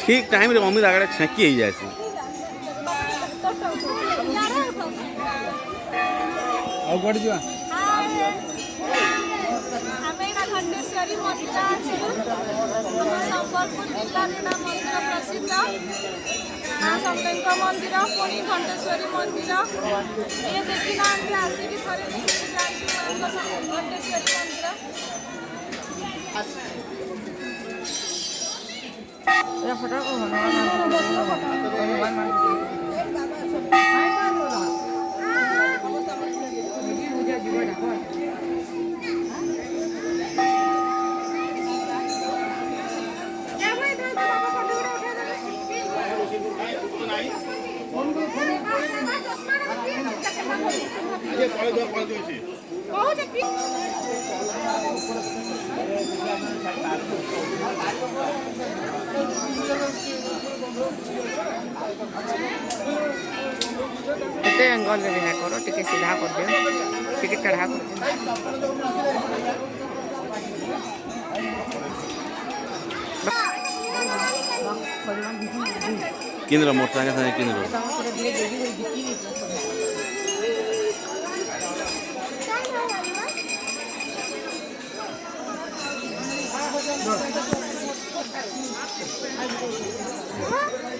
ठीक टाइम रे मम्मी आगे छेकी ही जाए घंटेश्वरी मंदिर संबलपुर जिला मंदिर प्रसिद्ध संतों मंदिर पुणी घंटेश्वरी मंदिर ये देखी ना आसिक थोड़े घंटेश्वरी एते एंगल रे ना करो टिके सीधा कर दियो टिके टेढ़ा कर दियो किन मोटर साइकिल किन